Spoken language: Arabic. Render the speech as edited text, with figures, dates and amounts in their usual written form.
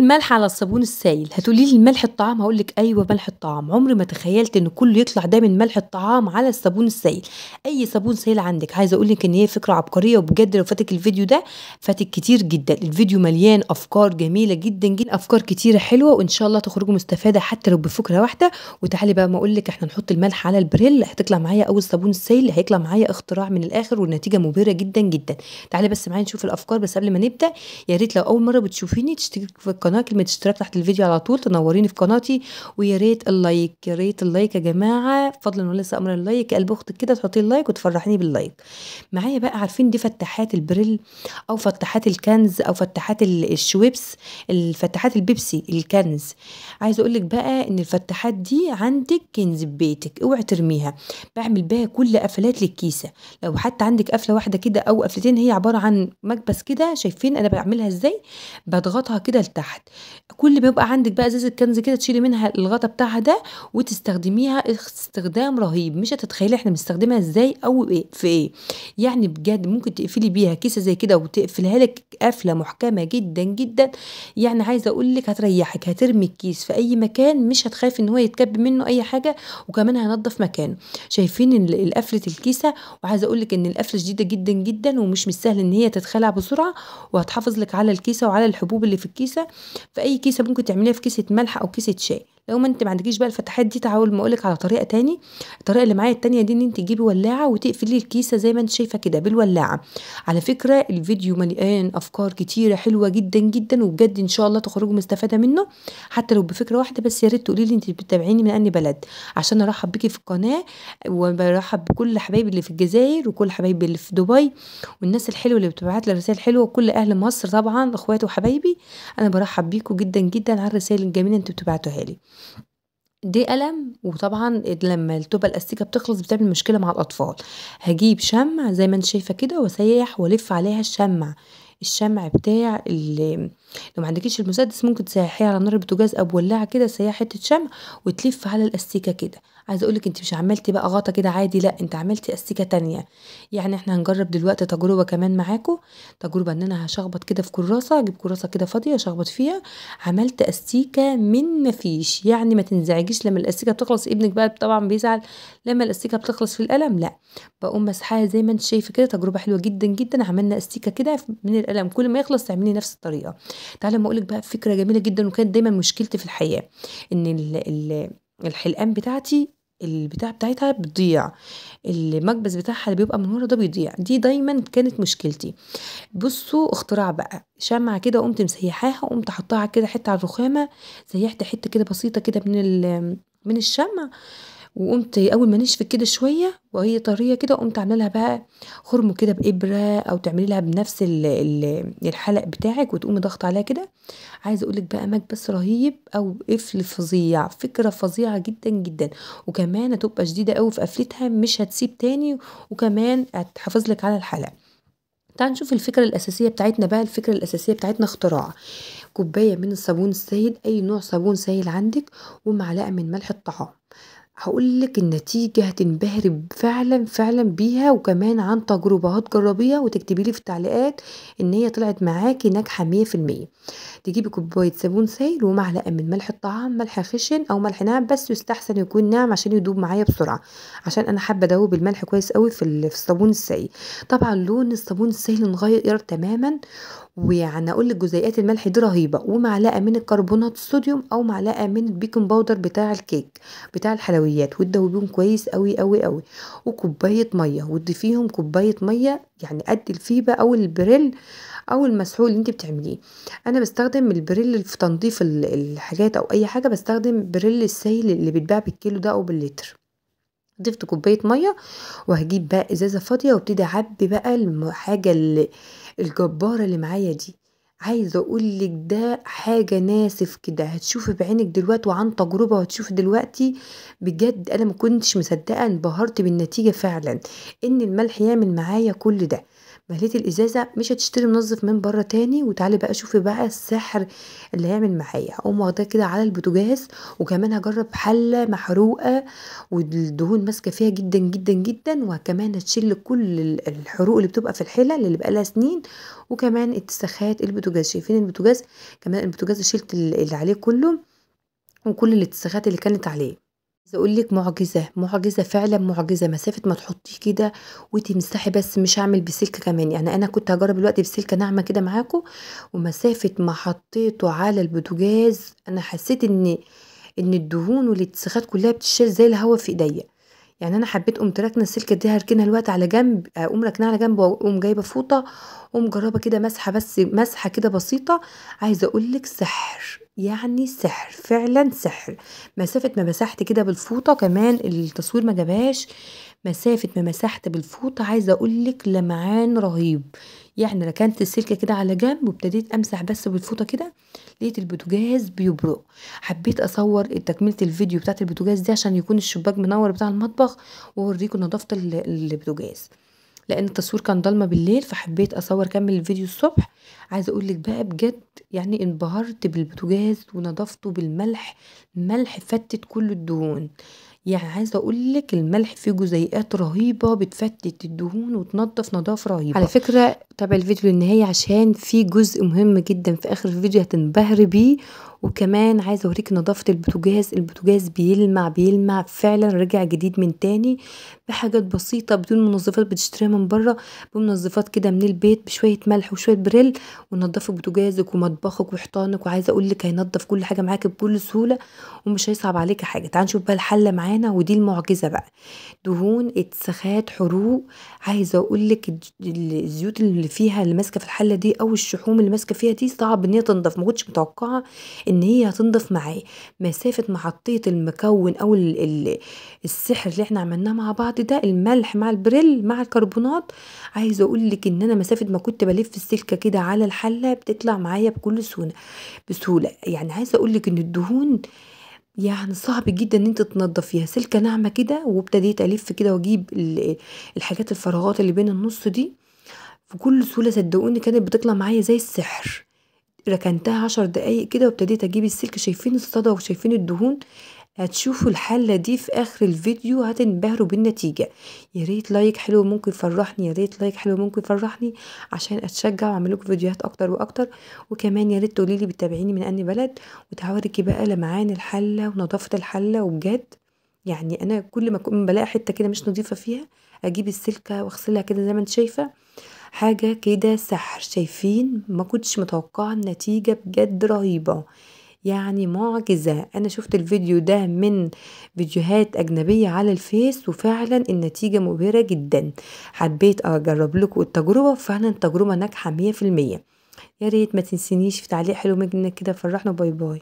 الملح على الصابون السائل. هتقولي لي الملح الطعام، هقول لك ايوه ملح الطعام. عمري ما تخيلت ان كله يطلع ده من ملح الطعام على الصابون السائل. اي صابون سائل عندك، عايزه اقول لك ان هي فكره عبقريه، وبجد لو فاتك الفيديو ده فاتك كتير جدا. الفيديو مليان افكار جميله جدا جدا، افكار كتيره حلوه، وان شاء الله تخرجوا مستفاده حتى لو بفكره واحده. وتعالي بقى ما اقول لك، احنا نحط الملح على البريل، هتطلع معايا اول صابون السائل، هيطلع معايا اختراع من الاخر، والنتيجه مبهره جدا جدا. تعالي بس معايا نشوف الافكار. بس قبل ما نبدا، يا ريت لو اول مره بتشوفيني تشتركي في القناه، كلمه اشتراك تحت الفيديو على طول، تنوريني في قناتي. ويا ريت اللايك، يا ريت اللايك يا جماعه، فضلا وليس امر اللايك، قلب اختك كده تحطي اللايك وتفرحيني باللايك معايا. بقى عارفين دي فتحات البريل او فتحات الكنز او فتحات الشويبس، الفتحات البيبسي الكنز. عايزه اقول لك بقى ان الفتحات دي عندك كنز ببيتك، اوعي ترميها. بعمل بيها كل قفلات للكيسه. لو حتى عندك قفله واحده كده او قفلتين، هي عباره عن مكبس كده. شايفين انا بعملها ازاي؟ بضغطها كده لتحت. كل ما يبقى عندك بقى ازازه كنز كده، تشيلي منها الغطا بتاعها ده وتستخدميها استخدام رهيب. مش هتتخيلي احنا بنستخدمها ازاي او ايه في ايه. يعني بجد ممكن تقفلي بيها كيسه زي كده وتقفلها لك قفله محكمه جدا جدا. يعني عايزه اقول لك هتريحك، هترمي الكيس في اي مكان، مش هتخافي ان هو يتكب منه اي حاجه، وكمان هينضف مكانه. شايفين قفله الكيسه؟ وعايزه اقول لك ان القفله شديده جدا جدا، ومش سهل ان هي تتخلع بسرعه، وهتحافظ لك على الكيسه وعلى الحبوب اللي في الكيسه. في اي كيسه ممكن تعمليها في كيسه ملح او كيسه شاي. لو ما انت ما عندكيش بقى الفتحات دي، تعال ما اقولك على طريقه تاني. الطريقه اللي معايا التانيه دي، ان انت تجيبي ولاعه وتقفلي الكيسه زي ما انت شايفه كده بالولاعه. على فكره الفيديو مليان افكار كتيره حلوه جدا جدا، وبجد ان شاء الله تخرجوا مستفاده منه حتى لو بفكره واحده بس. يا ريت تقولي لي انت بتتابعيني من انهي بلد عشان ارحب بيكي في القناه، وبرحب بكل حبايبي اللي في الجزائر وكل حبايبي اللي في دبي، والناس الحلوه اللي بتبعت لي رسائل حلوه، وكل اهل مصر طبعا اخواتي وحبايبي. انا برحب بيكم جدا جدا على الرسائل الجميله اللي انتوا بتبعتوها لي. دي قلم، وطبعا لما تبقى الاستيكه بتخلص بتعمل مشكله مع الاطفال. هجيب شمع زي ما انت شايفه كده، واسيح والف عليها الشمع بتاع لو ما عندكيش المسدس ممكن تسيحيه على نار البوتاجاز او بولاعه كده، تسيحي حته شمع وتلف على الاستيكه كده. عايزه اقولك انت مش عملتي بقى غطا كده عادي، لا انت عملتي استيكه تانية. يعني احنا هنجرب دلوقتي تجربه كمان معاكم. تجربه ان انا هشخبط كده في كراسه، اجيب كراسه كده فاضيه اشخبط فيها. عملت استيكه من مفيش. يعني ما تنزعجيش لما الاستيكه بتخلص، ابنك بقى طبعا بيزعل لما الاستيكه بتخلص في القلم. لا، بقوم مسحاها زي ما انت شايفه كده. تجربه حلوه جدا جدا. عملنا استيكه كده من القلم، كل ما يخلص تعملي نفس الطريقه. تعالى ما اقولك بقى فكره جميله جدا، وكانت دايما مشكلتي في الحياه ان الحلقان بتاعتي البتاع بتاعتها بتضيع. المكبس بتاعها اللي بيبقى من ورا ده بيضيع. دي دايما كانت مشكلتي. بصوا اختراع بقى، شمعة كده قمت مسيحاها، وقمت حطاها كده حته على الرخامه. سيحت حته كده بسيطه كده من الشمع، وقمت اول ما نشفت كده شويه وهي طريه كده، قمت عامله لها بقى خرم كده بابره، او تعملي لها بنفس الحلق بتاعك، وتقومي ضغط عليها كده. عايزه اقول لك بقى مكبس رهيب او قفل فظيع، فكره فظيعه جدا جدا. وكمان هتبقى شديده قوي في قفلتها، مش هتسيب تاني، وكمان هتحافظ لك على الحلق. تعال نشوف الفكره الاساسيه بتاعتنا بقى. الفكره الاساسيه بتاعتنا اختراع كوبايه من الصابون السائل، اي نوع صابون سائل عندك، ومعلقه من ملح الطعام. هقولك النتيجة هتنبهري فعلا فعلا بيها، وكمان عن تجربة هتجربيها وتكتبي لي في التعليقات ان هي طلعت معاكي ناجحة 100%. تجيبي كوباية صابون سائل ومعلقة من ملح الطعام، ملح خشن او ملح ناعم، بس يستحسن يكون ناعم عشان يدوب معايا بسرعة، عشان انا حابة ادوب الملح كويس قوي في الصابون السائل. طبعا لون الصابون السائل مغير تماما. ويعني اقول لك جزيئات الملح دي رهيبه. ومعلقه من الكربونات الصوديوم او معلقه من البيكنج باودر بتاع الكيك بتاع الحلويات، وتدوبيهم كويس قوي قوي قوي. وكوبايه ميه، وتضيفيهم كوبايه ميه يعني قد الفيبه او البريل او المسحوق اللي انت بتعمليه. انا بستخدم البريل في تنظيف الحاجات او اي حاجه، بستخدم بريل السائل اللي بيتباع بالكيلو ده او باللتر. ضفت كوبايه ميه، وهجيب بقى ازازه فاضيه وابتدي اعبي بقى الحاجه الجباره اللي معايا دي. عايزه اقول لك ده حاجه ناسف كده، هتشوفي بعينك دلوقتي وعن تجربه، وهتشوفي دلوقتي. بجد انا ما كنتش مصدقه، انبهرت بالنتيجه فعلا ان الملح يعمل معايا كل ده. مليت الازازه، مش هتشتري منظف من بره تاني. وتعالي بقى شوفي بقى السحر اللي هيعمل معايا. هقوم واخداه كده على البوتاجاز، وكمان هجرب حله محروقه والدهون ماسكه فيها جدا جدا جدا، وكمان هتشيل كل الحروق اللي بتبقى في الحله اللي بقالها سنين، وكمان اتساخات البوتاجاز. شايفين البوتاجاز؟ كمان البوتاجاز شلت اللي عليه كله، وكل الاتساخات اللي كانت عليه. عايزه اقول لك معجزه، معجزه فعلا معجزه. مسافه ما تحطيه كده وتمسحي، بس مش هعمل بسلك كمان. يعني انا كنت هجرب دلوقتي بسلكه ناعمه كده معاكم، ومسافه ما حطيته على البوتاجاز انا حسيت ان الدهون والاتساخات كلها بتشال زي الهوا في ايديا. يعني انا حبيت قمت راكنه السلكه دي، هركنها الوقت على جنب، اقوم راكنها على جنب، واقوم جايبه فوطه، واقوم جربه كده مسحه، بس مسحه كده بسيطه. عايزه اقول لك سحر، يعني سحر فعلا سحر. مسافه ما مسحت كده بالفوطه، كمان التصوير ما جابهاش، مسافه ما مسحت بالفوطه عايزه اقول لك لمعان رهيب. يعني ركنت السلكه كده على جنب، وابتديت امسح بس بالفوطه كده، لقيت البوتاجاز بيبرق. حبيت اصور تكمله الفيديو بتاعت البوتاجاز دي عشان يكون الشباك منور بتاع المطبخ، واوريكم نظافه البوتاجاز، لان التصوير كان ضلمه بالليل، فحبيت اصور كمل الفيديو الصبح. عايزه اقول لك بقى بجد يعني انبهرت بالبوتاجاز ونظافته بالملح. الملح فتت كل الدهون. يعني عايزه اقول لك الملح فيه جزيئات رهيبه بتفتت الدهون وتنضف نظافه رهيبه. على فكره تابع الفيديو للنهايه عشان في جزء مهم جدا في اخر الفيديو هتنبهري بيه. وكمان عايزه اوريك نظافه البوتاجاز. البوتاجاز بيلمع بيلمع فعلا، رجع جديد من تاني، بحاجات بسيطه بدون منظفات بتشتريها من بره، بمنظفات كده من البيت بشويه ملح وشويه بريل، ونضفي بوتاجازك ومطبخك وحيطانك. وعايزه اقول لك هينضف كل حاجه معاكي بكل سهوله، ومش هيصعب عليكي حاجه. تعالي نشوف بقى الحله معانا، ودي المعجزه بقى. دهون، اتساخات، حروق. عايزه اقول لك الزيوت اللي فيها اللي ماسكه في الحله دي، او الشحوم اللي ماسكه فيها دي، صعب ان هي تنضف. ما كنتش متوقعه ان هي هتنضف معايا. مسافه ما حطيت المكون او السحر اللي احنا عملناه مع بعض ده، الملح مع البريل مع الكربونات، عايزه اقول لك ان انا مسافه ما كنت بلف السلكه كده على الحله بتطلع معايا بكل سهوله بسهوله. يعني عايزه اقول لك ان الدهون يعني صعب جدا ان انت تنضفيها. سلكه ناعمه كده، وابتديت الف كده واجيب الحاجات الفراغات اللي بين النص دي بكل سهوله. صدقوني كانت بتطلع معايا زي السحر. ركنتها 10 دقايق كده، وابتديت اجيب السلك. شايفين الصدى وشايفين الدهون؟ هتشوفوا الحلة دي في اخر الفيديو هتنبهروا بالنتيجة. يا ريت لايك حلو ممكن يفرحني، يا ريت لايك حلو ممكن يفرحني عشان اتشجع واعمل لكم فيديوهات اكتر واكتر. وكمان يا ريت تقولي لي بتتابعيني من انهي بلد، وتعوركي بقى لمعان الحلة ونظافة الحلة. وبجد يعني انا كل ما اكون بلاقي حتة كده مش نظيفة فيها، اجيب السلكة واغسلها كده زي ما انت شايفة. حاجة كده سحر. شايفين؟ ما كنتش متوقعة النتيجة بجد رهيبة، يعني معجزة. انا شفت الفيديو ده من فيديوهات اجنبية على الفيس، وفعلا النتيجة مبهرة جدا. حبيت اجرب لكم التجربة، فعلا تجربة ناجحة 100%. يا ريت ما تنسينيش في تعليق حلو منك كده، فرحنا. باي باي.